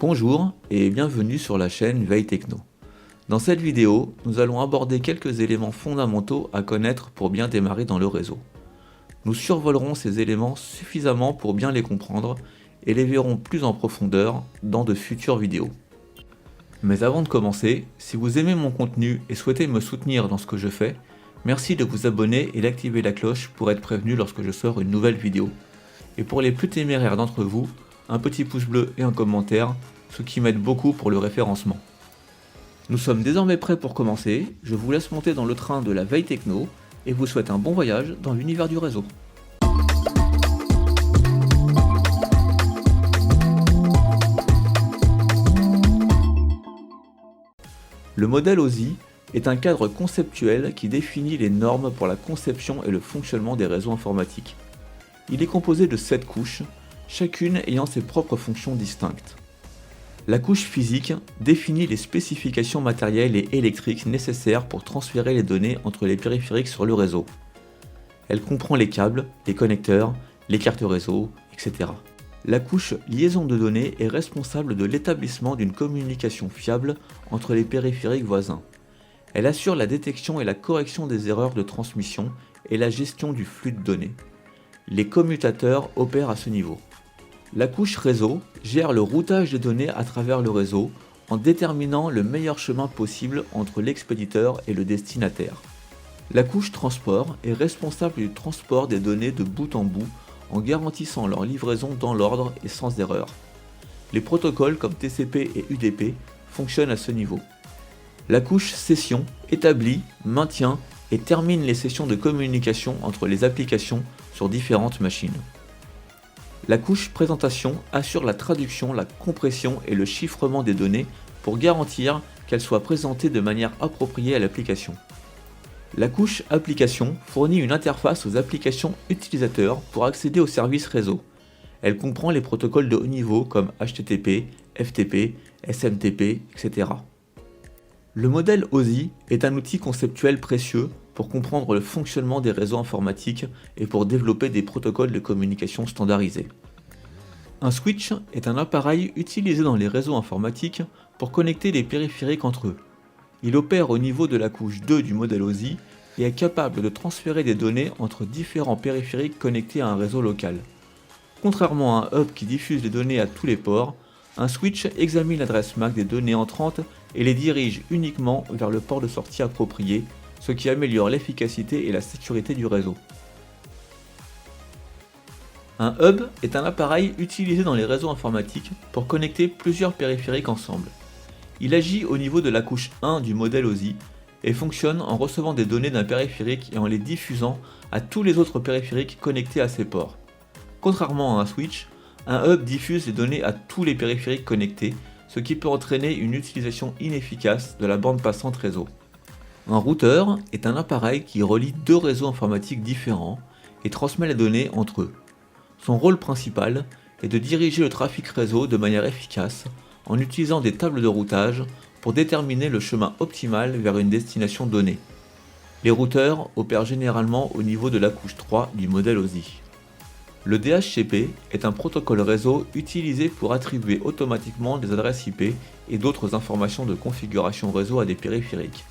Bonjour et bienvenue sur la chaîne Veille Techno. Dans cette vidéo, nous allons aborder quelques éléments fondamentaux à connaître pour bien démarrer dans le réseau. Nous survolerons ces éléments suffisamment pour bien les comprendre et les verrons plus en profondeur dans de futures vidéos. Mais avant de commencer, si vous aimez mon contenu et souhaitez me soutenir dans ce que je fais, merci de vous abonner et d'activer la cloche pour être prévenu lorsque je sors une nouvelle vidéo. Et pour les plus téméraires d'entre vous, un petit pouce bleu et un commentaire, ce qui m'aide beaucoup pour le référencement. Nous sommes désormais prêts pour commencer, je vous laisse monter dans le train de la Veille Techno et vous souhaite un bon voyage dans l'univers du réseau. Le modèle OSI est un cadre conceptuel qui définit les normes pour la conception et le fonctionnement des réseaux informatiques. Il est composé de 7 couches, chacune ayant ses propres fonctions distinctes. La couche physique définit les spécifications matérielles et électriques nécessaires pour transférer les données entre les périphériques sur le réseau. Elle comprend les câbles, les connecteurs, les cartes réseau, etc. La couche liaison de données est responsable de l'établissement d'une communication fiable entre les périphériques voisins. Elle assure la détection et la correction des erreurs de transmission et la gestion du flux de données. Les commutateurs opèrent à ce niveau. La couche réseau gère le routage des données à travers le réseau en déterminant le meilleur chemin possible entre l'expéditeur et le destinataire. La couche transport est responsable du transport des données de bout en bout en garantissant leur livraison dans l'ordre et sans erreur. Les protocoles comme TCP et UDP fonctionnent à ce niveau. La couche session établit, maintient et termine les sessions de communication entre les applications sur différentes machines. La couche présentation assure la traduction, la compression et le chiffrement des données pour garantir qu'elles soient présentées de manière appropriée à l'application. La couche application fournit une interface aux applications utilisateurs pour accéder aux services réseau. Elle comprend les protocoles de haut niveau comme HTTP, FTP, SMTP, etc. Le modèle OSI est un outil conceptuel précieux pour comprendre le fonctionnement des réseaux informatiques et pour développer des protocoles de communication standardisés. Un switch est un appareil utilisé dans les réseaux informatiques pour connecter les périphériques entre eux. Il opère au niveau de la couche 2 du modèle OSI et est capable de transférer des données entre différents périphériques connectés à un réseau local. Contrairement à un hub qui diffuse les données à tous les ports, un switch examine l'adresse MAC des données entrantes et les dirige uniquement vers le port de sortie approprié, ce qui améliore l'efficacité et la sécurité du réseau. Un hub est un appareil utilisé dans les réseaux informatiques pour connecter plusieurs périphériques ensemble. Il agit au niveau de la couche 1 du modèle OSI et fonctionne en recevant des données d'un périphérique et en les diffusant à tous les autres périphériques connectés à ces ports. Contrairement à un switch, un hub diffuse les données à tous les périphériques connectés, ce qui peut entraîner une utilisation inefficace de la bande passante réseau. Un routeur est un appareil qui relie deux réseaux informatiques différents et transmet les données entre eux. Son rôle principal est de diriger le trafic réseau de manière efficace en utilisant des tables de routage pour déterminer le chemin optimal vers une destination donnée. Les routeurs opèrent généralement au niveau de la couche 3 du modèle OSI. Le DHCP est un protocole réseau utilisé pour attribuer automatiquement des adresses IP et d'autres informations de configuration réseau à des périphériques.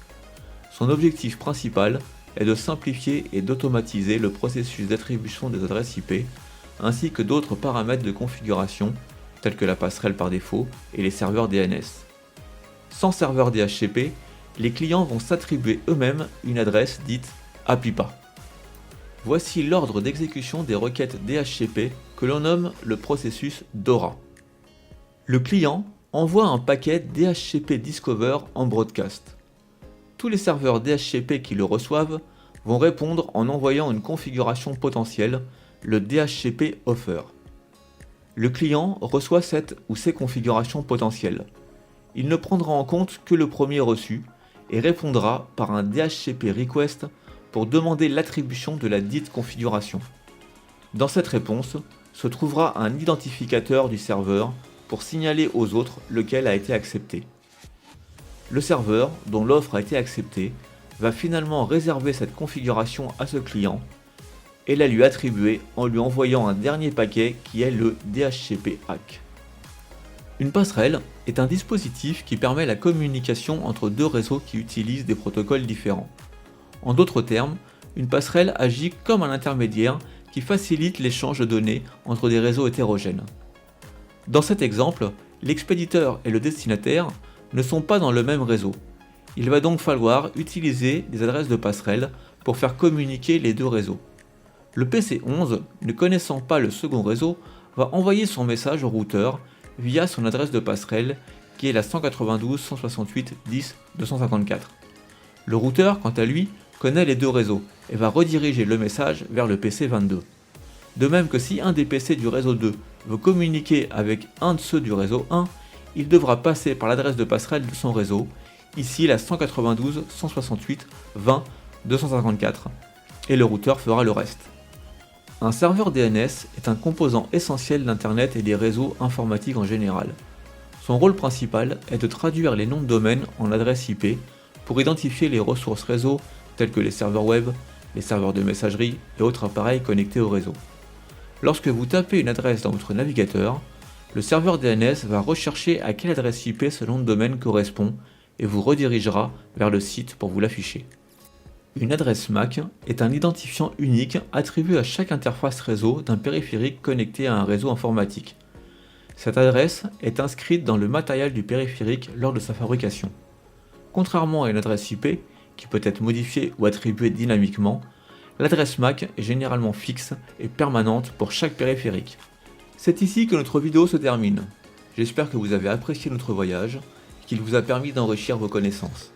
Son objectif principal est de simplifier et d'automatiser le processus d'attribution des adresses IP, ainsi que d'autres paramètres de configuration, tels que la passerelle par défaut et les serveurs DNS. Sans serveur DHCP, les clients vont s'attribuer eux-mêmes une adresse dite APIPA. Voici l'ordre d'exécution des requêtes DHCP que l'on nomme le processus DORA. Le client envoie un paquet DHCP Discover en broadcast. Tous les serveurs DHCP qui le reçoivent vont répondre en envoyant une configuration potentielle, le DHCP Offer. Le client reçoit cette ou ces configurations potentielles. Il ne prendra en compte que le premier reçu et répondra par un DHCP Request pour demander l'attribution de la dite configuration. Dans cette réponse se trouvera un identificateur du serveur pour signaler aux autres lequel a été accepté. Le serveur, dont l'offre a été acceptée, va finalement réserver cette configuration à ce client et la lui attribuer en lui envoyant un dernier paquet qui est le DHCP ACK. Une passerelle est un dispositif qui permet la communication entre deux réseaux qui utilisent des protocoles différents. En d'autres termes, une passerelle agit comme un intermédiaire qui facilite l'échange de données entre des réseaux hétérogènes. Dans cet exemple, l'expéditeur et le destinataire ne sont pas dans le même réseau. Il va donc falloir utiliser des adresses de passerelle pour faire communiquer les deux réseaux. Le PC11, ne connaissant pas le second réseau, va envoyer son message au routeur via son adresse de passerelle qui est la 192.168.10.254. Le routeur, quant à lui, connaît les deux réseaux et va rediriger le message vers le PC22. De même que si un des PC du réseau 2 veut communiquer avec un de ceux du réseau 1, il devra passer par l'adresse de passerelle de son réseau, ici la 192.168.20.254, et le routeur fera le reste. Un serveur DNS est un composant essentiel d'Internet et des réseaux informatiques en général. Son rôle principal est de traduire les noms de domaine en adresse IP pour identifier les ressources réseau telles que les serveurs web, les serveurs de messagerie et autres appareils connectés au réseau. Lorsque vous tapez une adresse dans votre navigateur, le serveur DNS va rechercher à quelle adresse IP ce nom de domaine correspond et vous redirigera vers le site pour vous l'afficher. Une adresse MAC est un identifiant unique attribué à chaque interface réseau d'un périphérique connecté à un réseau informatique. Cette adresse est inscrite dans le matériel du périphérique lors de sa fabrication. Contrairement à une adresse IP, qui peut être modifiée ou attribuée dynamiquement, l'adresse MAC est généralement fixe et permanente pour chaque périphérique. C'est ici que notre vidéo se termine. J'espère que vous avez apprécié notre voyage et qu'il vous a permis d'enrichir vos connaissances.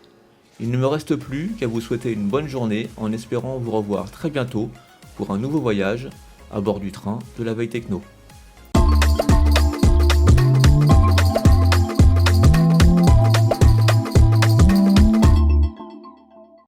Il ne me reste plus qu'à vous souhaiter une bonne journée en espérant vous revoir très bientôt pour un nouveau voyage à bord du train de la veille techno.